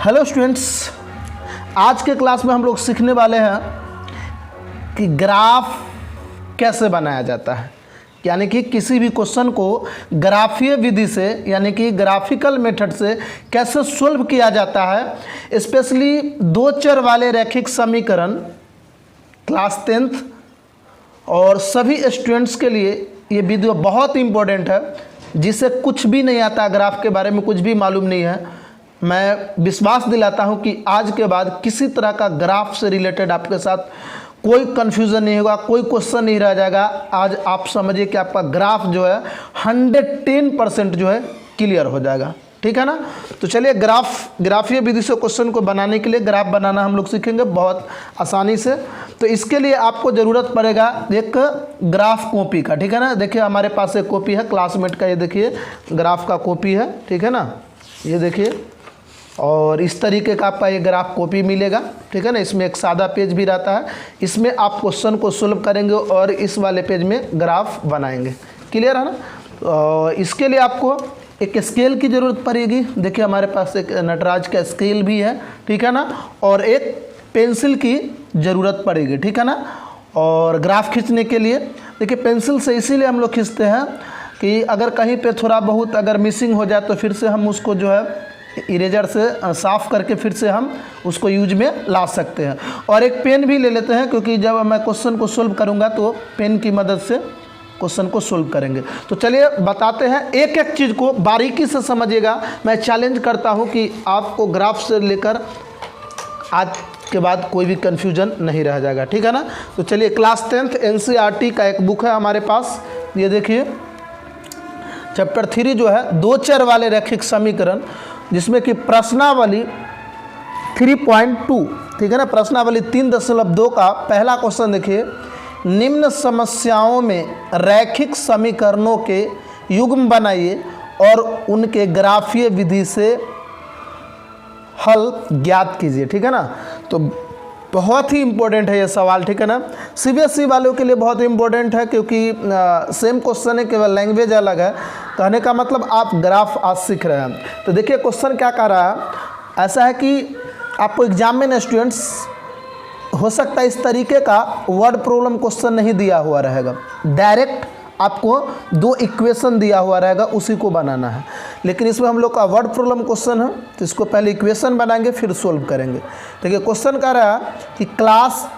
Hello students, आज के class में हम लोग सीखने वाले हैं कि ग्राफ कैसे बनाया जाता है। यानी कि किसी भी क्वेश्चन को ग्राफीय विधि से यानी कि ग्राफिकल मेथड से कैसे सॉल्व किया जाता है। स्पेशली दो चर वाले रैखिक समीकरण क्लास 10th और सभी स्टूडेंट्स के लिए ये वीडियो बहुत इंपॉर्टेंट है। जिसे कुछ भी नहीं आता, ग्राफ के बारे में कुछ भी मालूम नहीं है, मैं विश्वास दिलाता हूं कि आज के बाद किसी तरह का ग्राफ से रिलेटेड आपके साथ कोई कन्फ्यूज़न नहीं होगा, कोई क्वेश्चन नहीं रह जाएगा। आज आप समझिए कि आपका ग्राफ जो है 110% जो है क्लियर हो जाएगा। ठीक है ना। तो चलिए ग्राफीय विधि से क्वेश्चन को बनाने के लिए ग्राफ बनाना हम लोग सीखेंगे बहुत आसानी से। तो इसके लिए आपको ज़रूरत पड़ेगा एक ग्राफ कॉपी का। ठीक है ना। देखिए हमारे पास एक कॉपी है क्लासमेट का, ये देखिए ग्राफ का कॉपी है। ठीक है ना, ये देखिए। और इस तरीके का आपका ये ग्राफ कॉपी मिलेगा। ठीक है ना। इसमें एक सादा पेज भी रहता है, इसमें आप क्वेश्चन को सॉल्व करेंगे और इस वाले पेज में ग्राफ बनाएंगे। क्लियर है ना। और इसके लिए आपको एक स्केल की ज़रूरत पड़ेगी। देखिए हमारे पास एक नटराज का स्केल भी है। ठीक है ना। और एक पेंसिल की ज़रूरत पड़ेगी। ठीक है ना। और ग्राफ खींचने के लिए देखिए पेंसिल से इसीलिए हम लोग खींचते हैं कि अगर कहीं पे थोड़ा बहुत अगर मिसिंग हो जाए तो फिर से हम उसको जो है इरेजर से साफ़ करके फिर से हम उसको यूज में ला सकते हैं। और एक पेन भी ले लेते हैं, क्योंकि जब मैं क्वेश्चन को सोल्व करूंगा तो पेन की मदद से क्वेश्चन को सोल्व करेंगे। तो चलिए बताते हैं, एक एक चीज़ को बारीकी से समझिएगा। मैं चैलेंज करता हूं कि आपको ग्राफ से लेकर आज के बाद कोई भी कन्फ्यूजन नहीं रह जाएगा। ठीक है ना। तो चलिए क्लास 10th NCERT का एक बुक है हमारे पास, ये देखिए चैप्टर 3 जो है दो चर वाले रैखिक समीकरण, जिसमें कि प्रश्नावली 3.2। ठीक है ना। प्रश्नावली 3.2 का पहला क्वेश्चन देखिए, निम्न समस्याओं में रैखिक समीकरणों के युग्म बनाइए और उनके ग्राफीय विधि से हल ज्ञात कीजिए। ठीक है ना। तो बहुत ही इम्पोर्टेंट है ये सवाल। ठीक है ना। CBSE वालों के लिए बहुत इंपॉर्टेंट है, क्योंकि सेम क्वेश्चन है, केवल लैंग्वेज अलग है। कहने का मतलब आप ग्राफ आज सीख रहे हैं। तो देखिए क्वेश्चन क्या कह रहा है। ऐसा है कि आपको एग्जाम में ना स्टूडेंट्स हो सकता है इस तरीके का वर्ड प्रॉब्लम क्वेश्चन नहीं दिया हुआ रहेगा, डायरेक्ट आपको दो इक्वेशन दिया हुआ रहेगा, उसी को बनाना है। लेकिन इसमें हम लोग का वर्ड प्रॉब्लम क्वेश्चन है, तो इसको पहले इक्वेशन बनाएंगे फिर सोल्व करेंगे। देखिए क्वेश्चन कह रहा है कि क्लास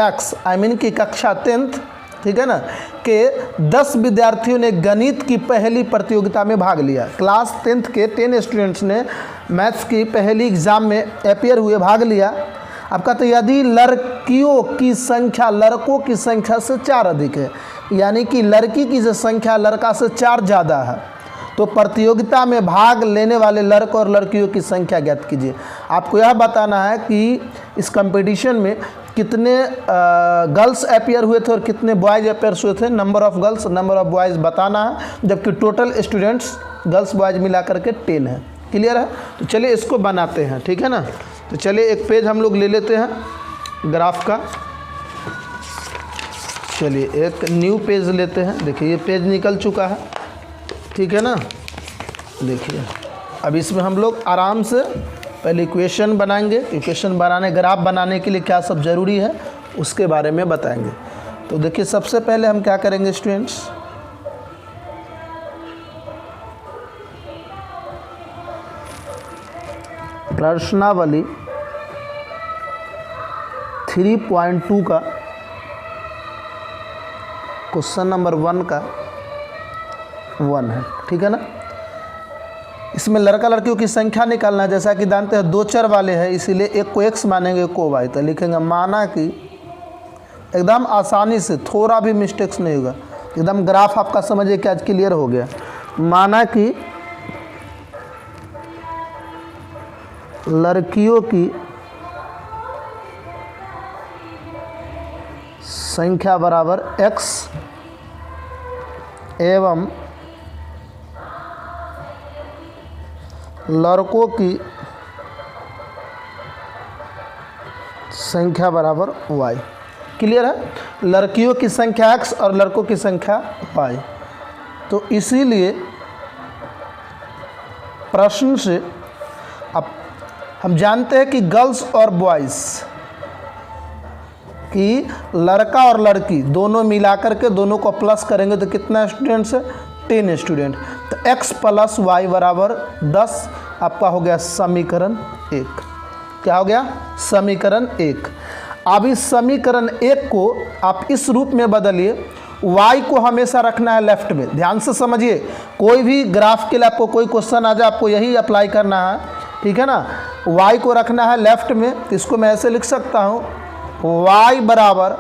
X कि कक्षा 10th, ठीक है ना, के 10 विद्यार्थियों ने गणित की पहली प्रतियोगिता में भाग लिया। क्लास 10th के 10 स्टूडेंट्स ने मैथ्स की पहली एग्जाम में अपियर हुए, भाग लिया। आपका तो यदि लड़कियों की संख्या लड़कों की संख्या से 4 अधिक है, यानी कि लड़की की जो संख्या लड़का से 4 ज़्यादा है, तो प्रतियोगिता में भाग लेने वाले लड़कों और लड़कियों की संख्या ज्ञात कीजिए। आपको यह बताना है कि इस कंपटीशन में कितने गर्ल्स अपियर हुए थे और कितने बॉयज़ अपियर हुए थे। Number of girls number of boys बताना है, जबकि टोटल स्टूडेंट्स गर्ल्स बॉयज़ मिला करके 10 है। क्लियर है। तो चलिए इसको बनाते हैं। ठीक है ना। तो चलिए एक पेज हम लोग ले लेते हैं ग्राफ का। चलिए एक न्यू पेज लेते हैं। देखिए ये पेज निकल चुका है। ठीक है ना। देखिए अब इसमें हम लोग आराम से पहले इक्वेशन बनाएंगे। इक्वेशन बनाने ग्राफ बनाने के लिए क्या सब ज़रूरी है उसके बारे में बताएंगे। तो देखिए सबसे पहले हम क्या करेंगे स्टूडेंट्स, प्रश्नावली 3.2 का क्वेश्चन नंबर 1 का 1 है। ठीक है ना। इसमें लड़का लड़कियों की संख्या निकालना है। जैसा कि जानते हैं दो चर वाले हैं, इसीलिए एक को x मानेंगे, एक को y। तो लिखेंगे माना कि, एकदम आसानी से, थोड़ा भी मिस्टेक्स नहीं होगा, एकदम ग्राफ आपका समझिए कि आज क्लियर हो गया। माना कि लड़कियों की संख्या बराबर x एवं लड़कों की संख्या बराबर y। क्लियर है। लड़कियों की संख्या x और लड़कों की संख्या y। तो इसीलिए प्रश्न से अब हम जानते हैं कि गर्ल्स और बॉयज़ कि लड़का और लड़की दोनों मिलाकर के दोनों को प्लस करेंगे तो कितना स्टूडेंट्स है, 10 स्टूडेंट। तो x + y बराबर 10 आपका हो गया समीकरण 1। क्या हो गया, समीकरण 1। अब इस समीकरण 1 को आप इस रूप में बदलिए, y को हमेशा रखना है लेफ्ट में। ध्यान से समझिए, कोई भी ग्राफ के लिए आपको कोई क्वेश्चन आ जाए आपको यही अप्लाई करना है, ठीक है ना। y को रखना है लेफ्ट में, तो इसको मैं ऐसे लिख सकता हूँ, y बराबर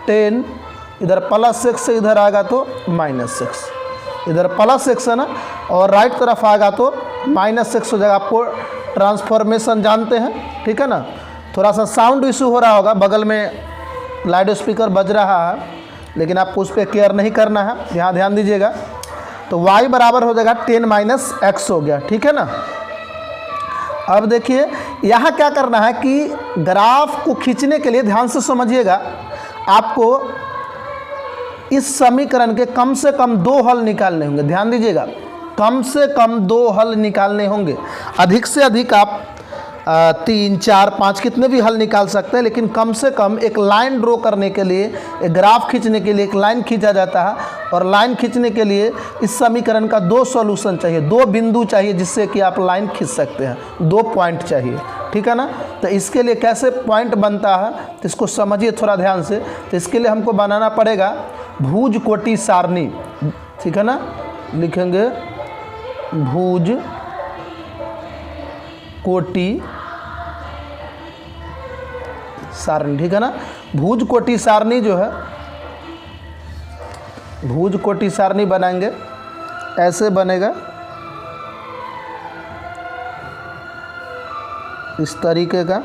10, इधर +6 इधर आएगा तो -6, इधर +6 है ना, और राइट तरफ आएगा तो -6 हो जाएगा। आपको ट्रांसफॉर्मेशन जानते हैं, ठीक है ना। थोड़ा सा साउंड इशू हो रहा होगा, बगल में लाउड स्पीकर बज रहा है, लेकिन आपको उस पर केयर नहीं करना है, यहाँ ध्यान दीजिएगा। तो y बराबर हो जाएगा 10 - x हो गया, ठीक है ना। अब देखिए यहाँ क्या करना है कि ग्राफ को खींचने के लिए ध्यान से समझिएगा, आपको इस समीकरण के कम से कम 2 हल निकालने होंगे। ध्यान दीजिएगा, कम से कम 2 हल निकालने होंगे। अधिक से अधिक आप 3, 4, 5 कितने भी हल निकाल सकते हैं, लेकिन कम से कम एक लाइन ड्रॉ करने के लिए, एक ग्राफ खींचने के लिए एक लाइन खींचा जाता है, और लाइन खींचने के लिए इस समीकरण का 2 सॉल्यूशन चाहिए, 2 बिंदु चाहिए जिससे कि आप लाइन खींच सकते हैं, 2 पॉइंट चाहिए, ठीक है ना। तो इसके लिए कैसे पॉइंट बनता है तो इसको समझिए थोड़ा ध्यान से। तो इसके लिए हमको बनाना पड़ेगा भुज कोटि सारणी, ठीक है ना। लिखेंगे भुज कोटि सारणी, ठीक है ना। भुज कोटि सारणी जो है, भुज कोटि सारणी बनाएंगे, ऐसे बनेगा, इस तरीके का।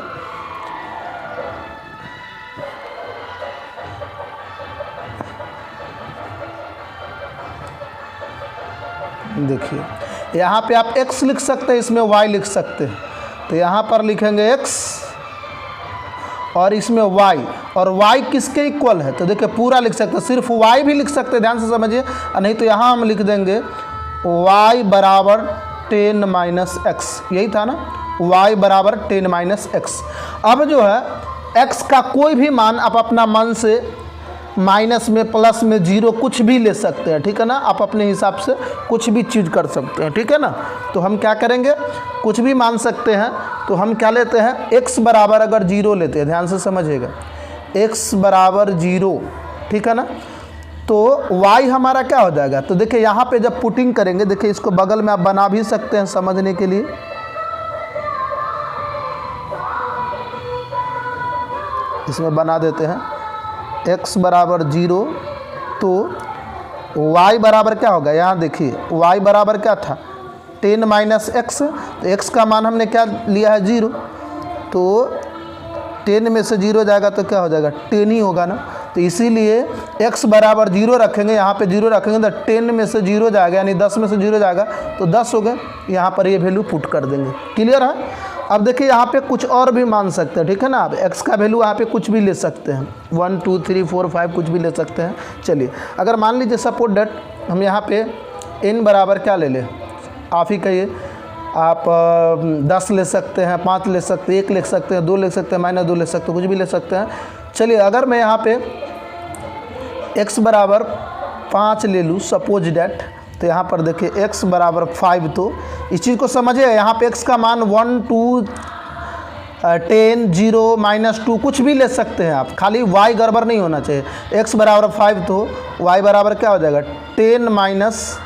देखिए यहाँ पे आप x लिख सकते हैं, इसमें y लिख सकते हैं। तो यहाँ पर लिखेंगे x और इसमें y, और y किसके इक्वल है, तो देखिए पूरा लिख सकते हैं, सिर्फ y भी लिख सकते हैं, ध्यान से समझिए। नहीं तो यहाँ हम लिख देंगे y बराबर 10 - x, यही था ना, y बराबर 10 - x। अब जो है x का कोई भी मान आप अपना मन से माइनस में, प्लस में, 0 कुछ भी ले सकते हैं, ठीक है ना। आप अपने हिसाब से कुछ भी चीज़ कर सकते हैं, ठीक है ना। तो हम क्या करेंगे, कुछ भी मान सकते हैं। तो हम क्या लेते हैं, x बराबर अगर 0 लेते हैं, ध्यान से समझिएगा, x बराबर 0, ठीक है ना। तो y हमारा क्या हो जाएगा, तो देखिए यहाँ पे जब पुटिंग करेंगे, देखिए इसको बगल में आप बना भी सकते हैं समझने के लिए। इसमें बना देते हैं x बराबर 0, तो y बराबर क्या होगा, यहाँ देखिए y बराबर क्या था 10 - x। तो x का मान हमने क्या लिया है 0, तो 10 में से 0 जाएगा तो क्या हो जाएगा 10 ही होगा ना। तो इसीलिए x बराबर 0 रखेंगे, यहाँ पे 0 रखेंगे तो 10 में से 0 जाएगा, यानी 10 में से 0 जाएगा तो 10 हो गए। यहाँ पर ये वैल्यू पुट कर देंगे, क्लियर है। अब देखिए यहाँ पे कुछ और भी मान सकते हैं, ठीक है ना। आप x का वैल्यू यहाँ पे कुछ भी ले सकते हैं, 1, 2, 3, 4, 5 कुछ भी ले सकते हैं। चलिए अगर मान लीजिए सपोज डेट हम यहाँ पे n बराबर क्या ले लें, आप ही कहिए, आप 10 ले सकते हैं, 5 ले सकते हैं, 1 ले सकते हैं, 2 ले सकते हैं, -2 ले सकते हैं, कुछ भी ले सकते हैं। चलिए अगर मैं यहाँ पे x बराबर 5 ले लूँ सपोज डेट, तो यहाँ पर देखिए x बराबर 5, तो इस चीज़ को समझिए, यहाँ पे x का मान 1, 2, 10, 0, -2 कुछ भी ले सकते हैं आप, खाली y गड़बड़ नहीं होना चाहिए। x बराबर 5, तो y बराबर क्या हो जाएगा 10 माइनस,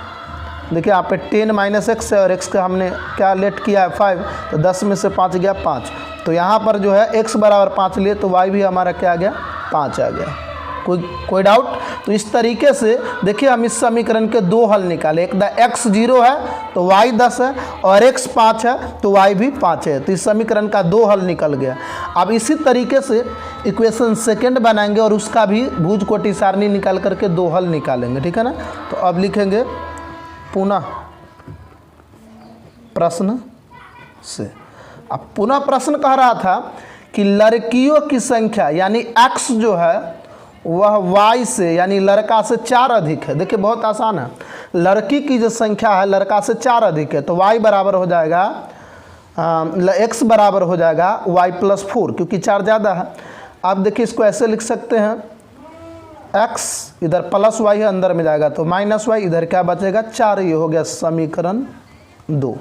देखिए यहाँ पे 10 - x है, और x का हमने क्या लेट किया है 5, तो 10 में से 5 गया 5। तो यहाँ पर जो है x बराबर 5 लिए तो y भी हमारा क्या आ गया 5 आ गया। कोई डाउट। तो इस तरीके से देखिए हम इस समीकरण के 2 हल निकाले, एक x 0 है तो y 10 है, और x 5 है तो y भी 5 है। तो इस समीकरण का 2 हल निकल गया। अब इसी तरीके से इक्वेशन सेकंड बनाएंगे और उसका भी भुज कोटि सारणी निकाल करके 2 हल निकालेंगे, ठीक है ना। तो अब लिखेंगे पुनः प्रश्न से। अब पुनः प्रश्न कह रहा था कि लड़कियों की संख्या यानी x जो है वह y से यानी लड़का से 4 अधिक है। देखिए बहुत आसान है, लड़की की जो संख्या है लड़का से 4 अधिक है, तो y बराबर हो जाएगा x बराबर हो जाएगा y+4, क्योंकि 4 ज़्यादा है। आप देखिए इसको ऐसे लिख सकते हैं, x इधर प्लस y है, अंदर में जाएगा तो -y, इधर क्या बचेगा 4। ये हो गया समीकरण 2,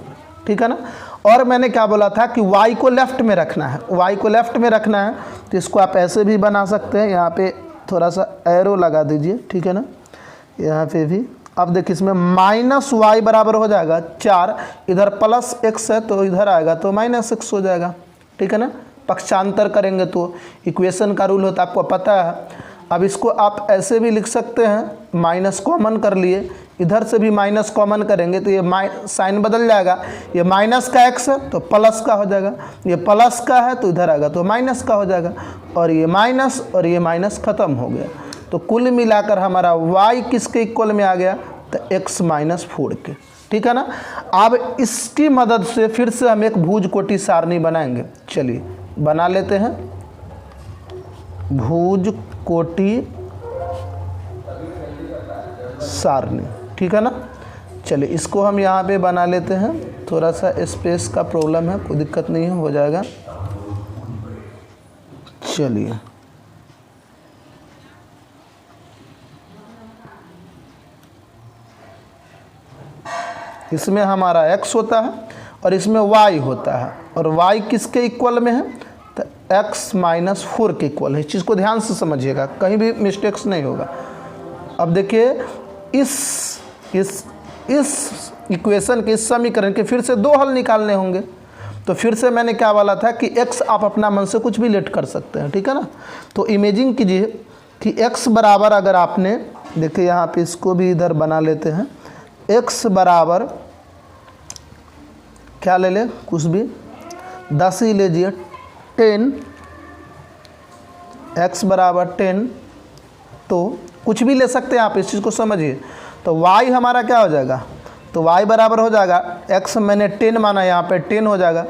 ठीक है ना। और मैंने क्या बोला था कि y को लेफ्ट में रखना है, y को लेफ्ट में रखना है, तो इसको आप ऐसे भी बना सकते हैं। यहाँ पे थोड़ा सा एरो लगा दीजिए, ठीक है ना, यहाँ पे भी। अब देखिए इसमें -y बराबर हो जाएगा 4, इधर +x है तो इधर आएगा तो -x हो जाएगा, ठीक है ना। पक्षांतर करेंगे तो इक्वेशन का रूल होता है, आपको पता है। अब इसको आप ऐसे भी लिख सकते हैं, माइनस कॉमन कर लिए, इधर से भी माइनस कॉमन करेंगे तो ये साइन बदल जाएगा। ये माइनस का x है तो प्लस का हो जाएगा, ये प्लस का है तो इधर आएगा तो माइनस का हो जाएगा, और ये माइनस ख़त्म हो गया। तो कुल मिलाकर हमारा y किसके इक्वल में आ गया, तो x-4 के, ठीक है ना। अब इसकी मदद से फिर से हम एक भुज कोटि सारणी बनाएंगे। चलिए बना लेते हैं भुज कोटि सारणी, ठीक है ना। चलिए इसको हम यहाँ पे बना लेते हैं, थोड़ा सा स्पेस का प्रॉब्लम है, कोई दिक्कत नहीं है, हो जाएगा। चलिए इसमें हमारा x होता है और इसमें y होता है, और y किसके इक्वल में है, तो x-4 के इक्वल है। इस चीज़ को ध्यान से समझिएगा, कहीं भी मिस्टेक्स नहीं होगा। अब देखिए इस इक्वेशन के, इस समीकरण के फिर से 2 हल निकालने होंगे। तो फिर से मैंने क्या बोला था कि x आप अपना मन से कुछ भी लेट कर सकते हैं, ठीक है ना। तो इमेजिन कीजिए कि x बराबर, अगर आपने देखिए यहाँ पे इसको भी इधर बना लेते हैं, x बराबर क्या ले ले, कुछ भी 10 ही लीजिए, 10, x बराबर 10, तो कुछ भी ले सकते हैं आप, इस चीज़ को समझिए। तो y हमारा क्या हो जाएगा, तो y बराबर हो जाएगा, x मैंने 10 माना, यहाँ पे 10 हो जाएगा,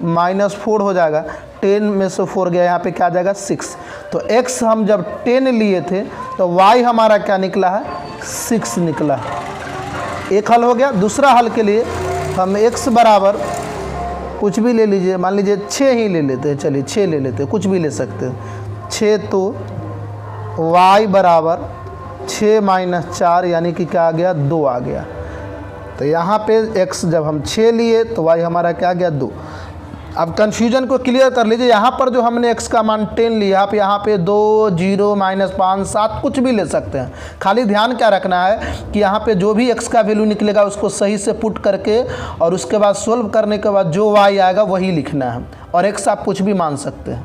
-4 हो जाएगा, 10 में से 4 गया, यहाँ पे क्या आ जाएगा 6। तो x हम जब 10 लिए थे तो y हमारा क्या निकला है, 6 निकला। एक हल हो गया। दूसरा हल के लिए हम x बराबर कुछ भी ले लीजिए, मान लीजिए 6 ही ले लेते हैं, चलिए 6 ले लेते हैं, कुछ भी ले सकते हैं 6। तो y बराबर 6 - 4 यानी कि क्या आ गया, 2 आ गया। तो यहाँ पे x जब हम 6 लिए तो y हमारा क्या आ गया, 2। अब कन्फ्यूजन को क्लियर कर लीजिए, यहाँ पर जो हमने x का मान 10 लिया, आप यहाँ पे 2, 0, -5, 7 कुछ भी ले सकते हैं। खाली ध्यान क्या रखना है कि यहाँ पे जो भी x का वैल्यू निकलेगा उसको सही से पुट करके, और उसके बाद सोल्व करने के बाद जो y आएगा वही लिखना है, और x आप कुछ भी मान सकते हैं।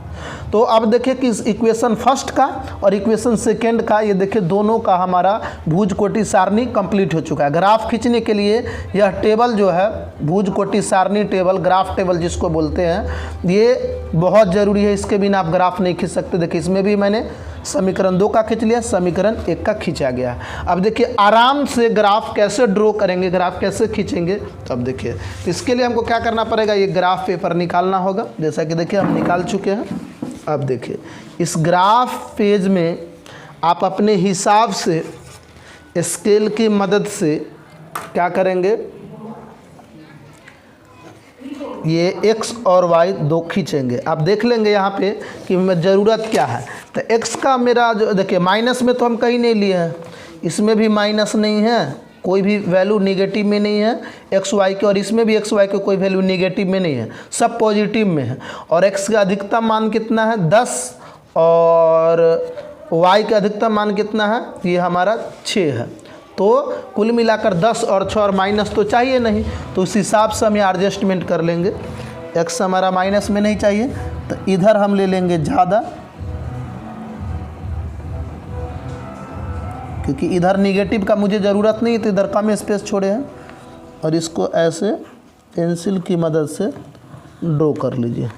तो अब देखिए कि इक्वेशन फर्स्ट का और इक्वेशन सेकेंड का, ये देखिए दोनों का हमारा भुज कोटि सारणी कंप्लीट हो चुका है। ग्राफ खींचने के लिए यह टेबल जो है, भुज कोटि सारणी टेबल, ग्राफ टेबल जिसको बोलते हैं, ये बहुत ज़रूरी है। इसके बिना आप ग्राफ नहीं खींच सकते। देखिए इसमें भी मैंने समीकरण 2 का खींच लिया, समीकरण 1 का खींचा गया। अब देखिए आराम से ग्राफ कैसे ड्रॉ करेंगे, ग्राफ कैसे खींचेंगे। तो अब देखिए इसके लिए हमको क्या करना पड़ेगा, ये ग्राफ पेपर निकालना होगा, जैसा कि देखिए हम निकाल चुके हैं। अब देखिए इस ग्राफ पेज में आप अपने हिसाब से स्केल की मदद से क्या करेंगे, ये x और y 2 खींचेंगे। आप देख लेंगे यहाँ पे कि मैं ज़रूरत क्या है। तो x का मेरा जो देखिए माइनस में तो हम कहीं नहीं लिए हैं, इसमें भी माइनस नहीं है, कोई भी वैल्यू निगेटिव में नहीं है एक्स वाई के, और इसमें भी एक्स वाई के कोई वैल्यू निगेटिव में नहीं है, सब पॉजिटिव में है। और x का अधिकतम मान कितना है, 10, और y का अधिकतम मान कितना है, ये हमारा 6 है। तो कुल मिलाकर 10 और 6 और माइनस तो चाहिए नहीं, तो उस हिसाब से हम यहाँ एडजस्टमेंट कर लेंगे। x हमारा माइनस में नहीं चाहिए तो इधर हम ले लेंगे ज़्यादा, क्योंकि इधर निगेटिव का मुझे ज़रूरत नहीं है, तो इधर कम स्पेस छोड़े हैं। और इसको ऐसे पेंसिल की मदद से ड्रॉ कर लीजिए,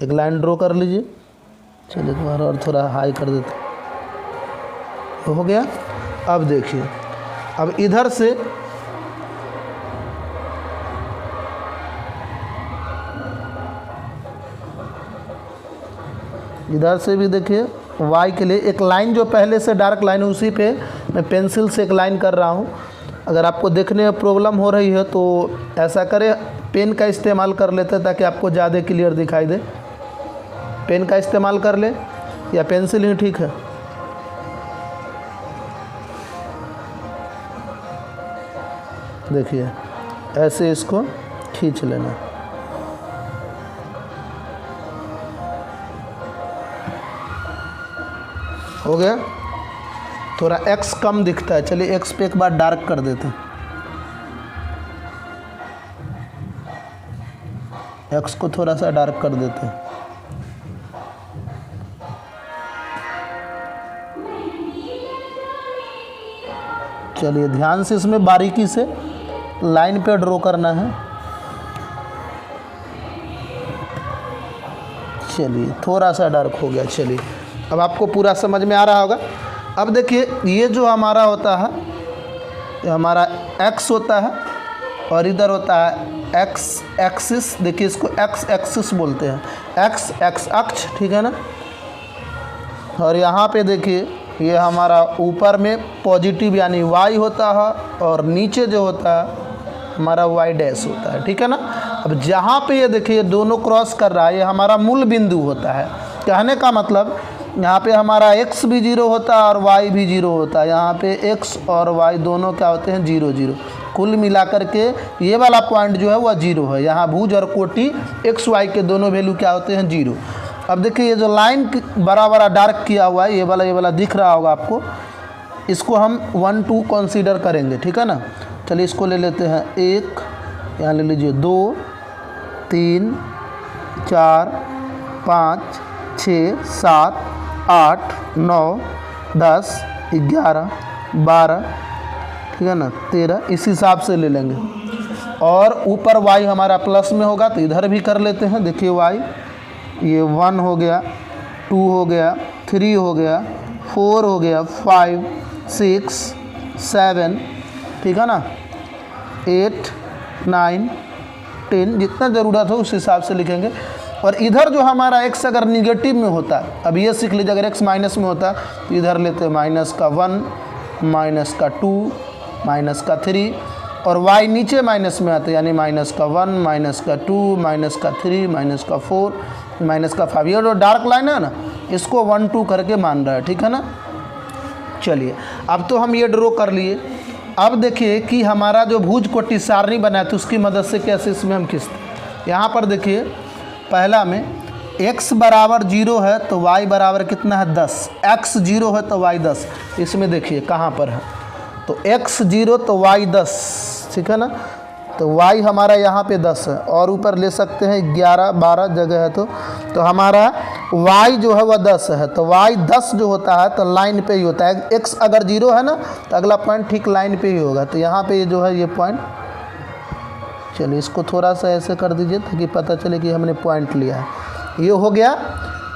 एक लाइन ड्रॉ कर लीजिए। चलिए दोबारा और थोड़ा हाई कर देते, हो गया। अब देखिए, अब इधर से भी देखिए y के लिए एक लाइन जो पहले से डार्क लाइन है उसी पे मैं पेंसिल से एक लाइन कर रहा हूँ। अगर आपको देखने में प्रॉब्लम हो रही है तो ऐसा करें, पेन का इस्तेमाल कर लेते हैं ताकि आपको ज़्यादा क्लियर दिखाई दे। पेन का इस्तेमाल कर ले या पेंसिल ही ठीक है। देखिए ऐसे इसको खींच लेना। हो गया। थोड़ा एक्स कम दिखता है, चलिए एक्स पे एक बार डार्क कर देते हैं। एक्स को थोड़ा सा डार्क कर देते हैं। चलिए ध्यान से इसमें बारीकी से लाइन पे ड्रॉ करना है। चलिए थोड़ा सा डार्क हो गया। चलिए अब आपको पूरा समझ में आ रहा होगा। अब देखिए ये जो हमारा होता है, ये हमारा एक्स होता है और इधर होता है एक्स एक्सिस। देखिए इसको एक्स एक्सिस बोलते हैं, एक्स एक्स अक्ष, ठीक है ना। और यहाँ पे देखिए ये हमारा ऊपर में पॉजिटिव यानी वाई होता है और नीचे जो होता है हमारा वाई डैश होता है, ठीक है ना। अब जहाँ पे ये देखिए दोनों क्रॉस कर रहा है, ये हमारा मूल बिंदु होता है। कहने का मतलब यहाँ पे हमारा x भी 0 होता है और y भी 0 होता है। यहाँ पे x और y दोनों क्या होते हैं 0 0। कुल मिलाकर के ये वाला पॉइंट जो है वह 0 है। यहाँ भुज और कोटि x y के दोनों वैल्यू क्या होते हैं 0। अब देखिए ये जो लाइन बड़ा बड़ा डार्क किया हुआ है, ये वाला दिख रहा होगा आपको, इसको हम 1 2 कंसीडर करेंगे, ठीक है ना। चलिए इसको ले लेते हैं 1, यहाँ ले लीजिए 2 3 4 5 6 7 8 9 10 11 12, ठीक है ना, 13, इस हिसाब से ले लेंगे। और ऊपर y हमारा प्लस में होगा तो इधर भी कर लेते हैं। देखिए y ये 1 हो गया, 2 हो गया, 3 हो गया, 4 हो गया, 5 6 7, ठीक है ना, 8 9 10, जितना ज़रूरत हो उस हिसाब से लिखेंगे। और इधर जो हमारा x अगर निगेटिव में होता है, अब ये सीख लीजिए, अगर x माइनस में होता है तो इधर लेते हैं माइनस का 1, माइनस का 2, माइनस का 3, और y नीचे माइनस में आता है यानी माइनस का 1, माइनस का 2, माइनस का 3, माइनस का 4, माइनस का 5। ये जो डार्क लाइन है ना, इसको 1 2 करके मान रहा है, ठीक है ना। चलिए अब तो हम ये ड्रॉ कर लिए। अब देखिए कि हमारा जो भुज कोटि सारणी बनाया था उसकी मदद से कैसे इसमें हम खींचते। यहाँ पर देखिए पहला में x बराबर 0 है तो y बराबर कितना है 10, x 0 है तो y 10। इसमें देखिए कहाँ पर है, तो x 0 तो y 10, ठीक है ना। तो y हमारा यहाँ पे 10 है और ऊपर ले सकते हैं 11 12 जगह है तो हमारा y जो है वह 10 है। तो y 10 जो होता है तो लाइन पे ही होता है। x अगर 0 है ना तो अगला पॉइंट ठीक लाइन पे ही होगा। तो यहाँ पे ये जो है ये पॉइंट, चलिए इसको थोड़ा सा ऐसे कर दीजिए ताकि पता चले कि हमने पॉइंट लिया है। ये हो गया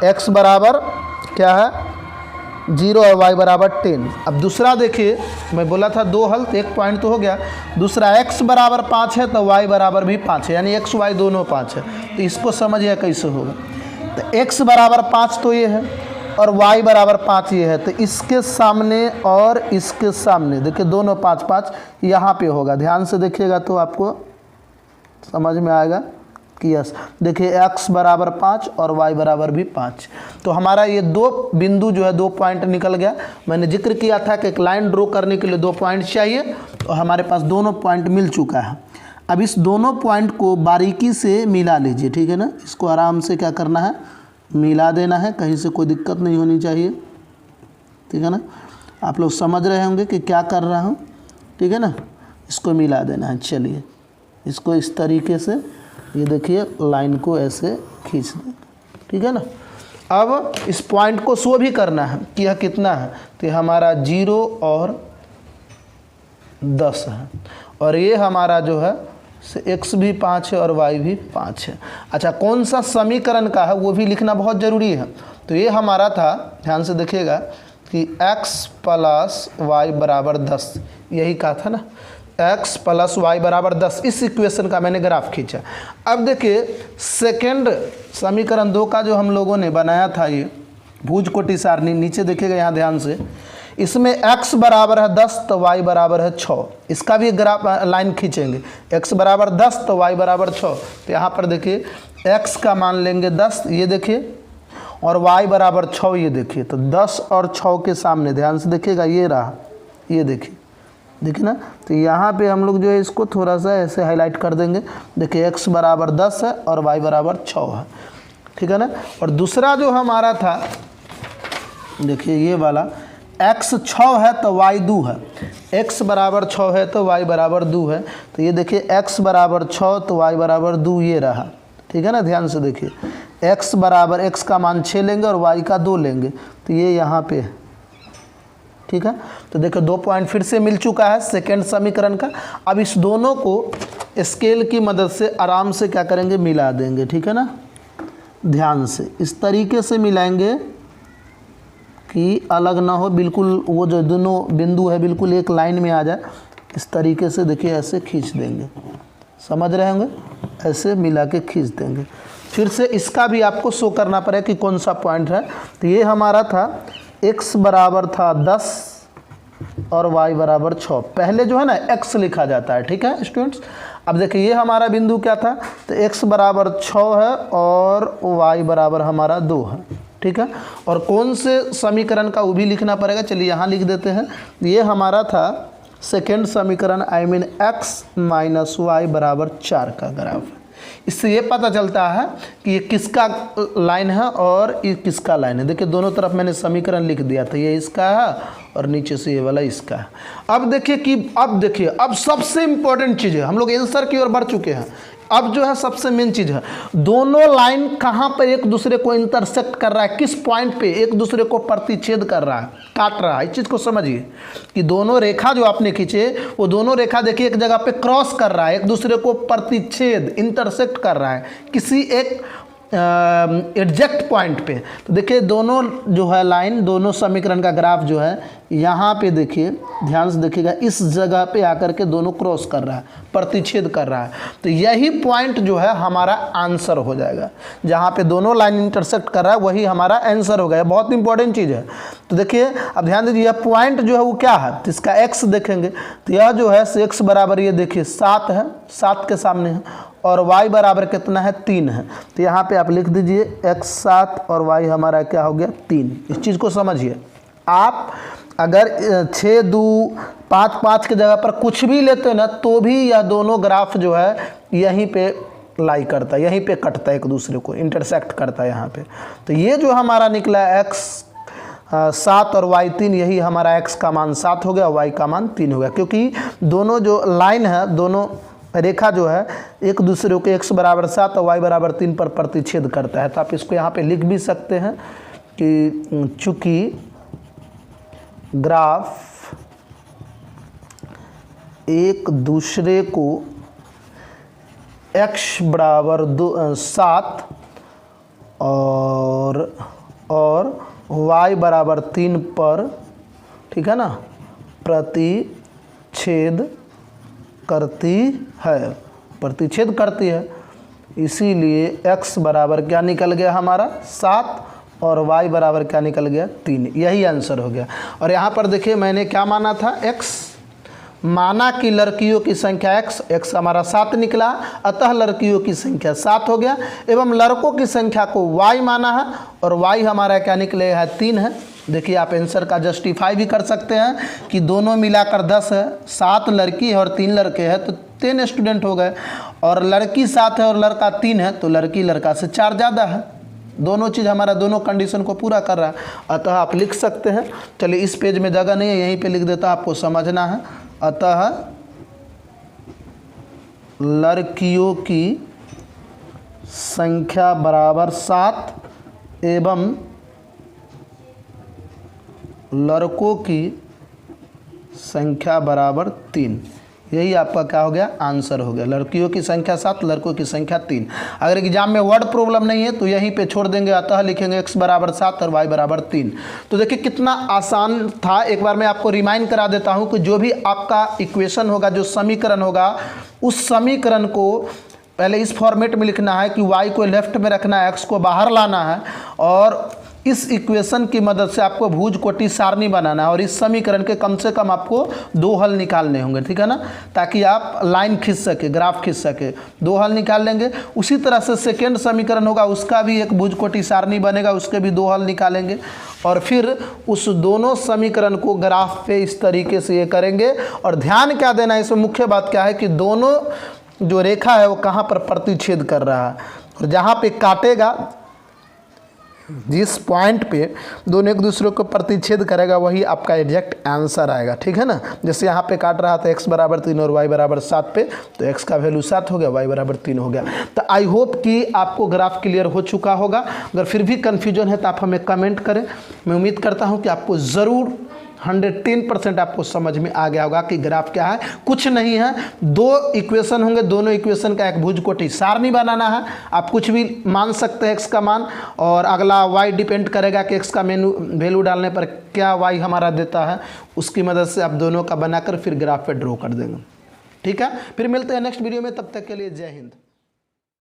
x बराबर क्या है 0 और y बराबर 10। अब दूसरा देखिए, मैं बोला था 2 हल, तो एक पॉइंट तो हो गया। दूसरा x बराबर 5 है तो y बराबर भी 5 है, यानी x y दोनों 5 है। तो इसको समझिए कैसे होगा। तो x बराबर 5 तो ये है और y बराबर 5 ये है, तो इसके सामने और इसके सामने देखिए दोनों 5 5 यहाँ पे होगा। ध्यान से देखिएगा तो आपको समझ में आएगा कि यस। देखिए x बराबर 5 और y बराबर भी 5। तो हमारा ये 2 बिंदु जो है 2 पॉइंट निकल गया। मैंने जिक्र किया था कि एक लाइन ड्रॉ करने के लिए 2 पॉइंट चाहिए, तो हमारे पास दोनों पॉइंट मिल चुका है। अब इस दोनों पॉइंट को बारीकी से मिला लीजिए, ठीक है ना। इसको आराम से क्या करना है, मिला देना है, कहीं से कोई दिक्कत नहीं होनी चाहिए, ठीक है ना। आप लोग समझ रहे होंगे कि क्या कर रहा हूँ, ठीक है ना। इसको मिला देना है। चलिए इसको इस तरीके से ये देखिए लाइन को ऐसे खींच दें, ठीक है ना। अब इस पॉइंट को शो भी करना है कि यह कितना है, तो हमारा 0 और 10 है और ये हमारा जो है x भी 5 है और y भी 5 है। अच्छा, कौन सा समीकरण का है वो भी लिखना बहुत ज़रूरी है। तो ये हमारा था, ध्यान से देखिएगा कि x प्लस y बराबर 10, यही कहा था ना, x प्लस y बराबर 10। इस इक्वेशन का मैंने ग्राफ खींचा। अब देखिए सेकेंड समीकरण 2 का जो हम लोगों ने बनाया था, ये भुज कोटि सारणी, नीचे देखिएगा यहाँ ध्यान से, इसमें x बराबर है 10 तो y बराबर है 6। इसका भी ग्राफ लाइन खींचेंगे, x बराबर 10 तो y बराबर 6। तो यहाँ पर देखिए x का मान लेंगे 10, ये देखिए, और y बराबर 6, ये देखिए। तो 10 और 6 के सामने ध्यान से देखिएगा, ये रहा, ये देखिए, देखिए ना। तो यहाँ पे हम लोग जो है इसको थोड़ा सा ऐसे हाईलाइट कर देंगे। देखिए x बराबर 10 है और y बराबर 6 है, ठीक है ना। और दूसरा जो हमारा था, देखिए ये वाला, x 6 है तो y 2 है, x बराबर 6 है तो y बराबर 2 है। तो ये देखिए x बराबर 6 तो y बराबर 2, ये रहा, ठीक है ना। ध्यान से देखिए, x बराबर, x का मान 6 लेंगे और y का 2 लेंगे, तो ये यहाँ पे, ठीक है। तो देखो 2 पॉइंट फिर से मिल चुका है सेकेंड समीकरण का। अब इस दोनों को स्केल की मदद से आराम से क्या करेंगे, मिला देंगे, ठीक है ना। ध्यान से इस तरीके से मिलाएंगे कि अलग ना हो, बिल्कुल वो जो दोनों बिंदु है बिल्कुल एक लाइन में आ जाए। इस तरीके से देखिए ऐसे खींच देंगे, समझ रहे होंगे, ऐसे मिला के खींच देंगे। फिर से इसका भी आपको शो करना पड़ेगा कि कौन सा पॉइंट है। तो ये हमारा था x बराबर था 10 और y बराबर 6। पहले जो है ना x लिखा जाता है, ठीक है स्टूडेंट्स। अब देखिए ये हमारा बिंदु क्या था, तो x बराबर 6 है और y बराबर हमारा 2 है, ठीक है। और कौन से समीकरण का वो भी लिखना पड़ेगा, चलिए यहाँ लिख देते हैं। ये हमारा था सेकेंड समीकरण, I mean x minus Y बराबर 4 का ग्राफ। इससे ये पता चलता है कि ये किसका लाइन है और ये किसका लाइन है। देखिए दोनों तरफ मैंने समीकरण लिख दिया था, ये इसका है और नीचे से ये वाला इसका है। अब देखिए अब सबसे इंपॉर्टेंट चीज़ है, हम लोग आंसर की ओर बढ़ चुके हैं। अब जो है सबसे मेन चीज़ है, दोनों लाइन कहाँ पर एक दूसरे को इंटरसेक्ट कर रहा है, किस पॉइंट पे एक दूसरे को प्रतिच्छेद कर रहा है, काट रहा है। इस चीज़ को समझिए कि दोनों रेखा जो आपने खींचे, वो दोनों रेखा देखिए एक जगह पे क्रॉस कर रहा है, एक दूसरे को प्रतिच्छेद इंटरसेक्ट कर रहा है किसी एक एग्जैक्ट पॉइंट पे। तो देखिए दोनों जो है लाइन, दोनों समीकरण का ग्राफ जो है यहाँ पे देखिए, ध्यान से देखिएगा, इस जगह पे आकर के दोनों क्रॉस कर रहा है, प्रतिच्छेद कर रहा है। तो यही पॉइंट जो है हमारा आंसर हो जाएगा। जहाँ पे दोनों लाइन इंटरसेक्ट कर रहा है वही हमारा आंसर हो गया। बहुत इंपॉर्टेंट चीज़ है। तो देखिए अब ध्यान दीजिए, यह पॉइंट जो है वो क्या है, तो इसका एक्स देखेंगे, तो यह जो है एक्स बराबर ये देखिए 7 है, 7 के सामने है, और y बराबर कितना है, 3 है। तो यहाँ पे आप लिख दीजिए x 7 और y हमारा क्या हो गया, 3। इस चीज़ को समझिए। आप अगर 6 2 5 5 की जगह पर कुछ भी लेते हैं ना, तो भी यह दोनों ग्राफ जो है यहीं पे लाई करता है, यहीं पे कटता है, एक दूसरे को इंटरसेक्ट करता है यहाँ पे। तो ये जो हमारा निकला x 7 और y 3, यही हमारा x का मान 7 हो गया, y का मान 3 हो गया, क्योंकि दोनों जो लाइन है, दोनों रेखा जो है एक दूसरे को x बराबर 7 और y बराबर 3 पर प्रतिच्छेद करता है। तो आप इसको यहाँ पे लिख भी सकते हैं कि चूंकि ग्राफ एक दूसरे को x बराबर 7 और y बराबर 3 पर, ठीक है ना, प्रतिच्छेद करती है, इसीलिए x बराबर क्या निकल गया हमारा 7 और y बराबर क्या निकल गया 3। यही आंसर हो गया। और यहाँ पर देखिए मैंने क्या माना था, x माना कि लड़कियों की संख्या x हमारा 7 निकला, अतः लड़कियों की संख्या 7 हो गया, एवं लड़कों की संख्या को y माना है और y हमारा क्या निकले है, 3 है। देखिए आप आंसर का जस्टिफाई भी कर सकते हैं कि दोनों मिलाकर 10 है, 7 लड़की है और 3 लड़के हैं, तो 10 स्टूडेंट हो गए। और लड़की 7 है और लड़का 3 है, तो लड़की लड़का से 4 ज़्यादा है। दोनों चीज़ हमारा दोनों कंडीशन को पूरा कर रहा है, अतः आप लिख सकते हैं। चलिए इस पेज में जगह नहीं है, यहीं पे लिख देता, आपको समझना है। अतः लड़कियों की संख्या बराबर 7 एवं लड़कों की संख्या बराबर 3। यही आपका क्या हो गया, आंसर हो गया। लड़कियों की संख्या 7, लड़कों की संख्या 3। अगर एग्जाम में वर्ड प्रॉब्लम नहीं है तो यहीं पे छोड़ देंगे, अतः लिखेंगे x बराबर 7 और y बराबर 3। तो देखिए कितना आसान था। एक बार मैं आपको रिमाइंड करा देता हूँ कि जो भी आपका इक्वेशन होगा, जो समीकरण होगा, उस समीकरण को पहले इस फॉर्मेट में लिखना है कि y को लेफ्ट में रखना है, x को बाहर लाना है, और इस इक्वेशन की मदद से आपको भुज कोटि सारणी बनाना है और इस समीकरण के कम से कम आपको 2 हल निकालने होंगे, ठीक है ना, ताकि आप लाइन खींच सके, ग्राफ खींच सके। 2 हल निकाल लेंगे। उसी तरह से सेकेंड समीकरण होगा, उसका भी एक भुज कोटि सारणी बनेगा, उसके भी 2 हल निकालेंगे और फिर उस दोनों समीकरण को ग्राफ पे इस तरीके से ये करेंगे। और ध्यान क्या देना है, इसमें मुख्य बात क्या है कि दोनों जो रेखा है वो कहाँ पर प्रतिच्छेद कर रहा है, और जहाँ पे काटेगा, जिस पॉइंट पे दोनों एक दूसरे को प्रतिच्छेद करेगा, वही आपका एग्जैक्ट आंसर आएगा, ठीक है ना। जैसे यहाँ पे काट रहा था x बराबर 3 और y बराबर 7 पे, तो x का वैल्यू 7 हो गया, y बराबर 3 हो गया। तो आई होप कि आपको ग्राफ क्लियर हो चुका होगा। अगर फिर भी कन्फ्यूजन है तो आप हमें कमेंट करें। मैं उम्मीद करता हूँ कि आपको ज़रूर 110% आपको समझ में आ गया होगा कि ग्राफ क्या है। कुछ नहीं है, 2 इक्वेशन होंगे, दोनों इक्वेशन का एक भुज कोटि सारणी बनाना है। आप कुछ भी मान सकते हैं x का मान, और अगला y डिपेंड करेगा कि x का वैल्यू डालने पर क्या y हमारा देता है। उसकी मदद से आप दोनों का बनाकर फिर ग्राफ पे ड्रॉ कर देंगे, ठीक है। फिर मिलते हैं नेक्स्ट वीडियो में, तब तक के लिए जय हिंद।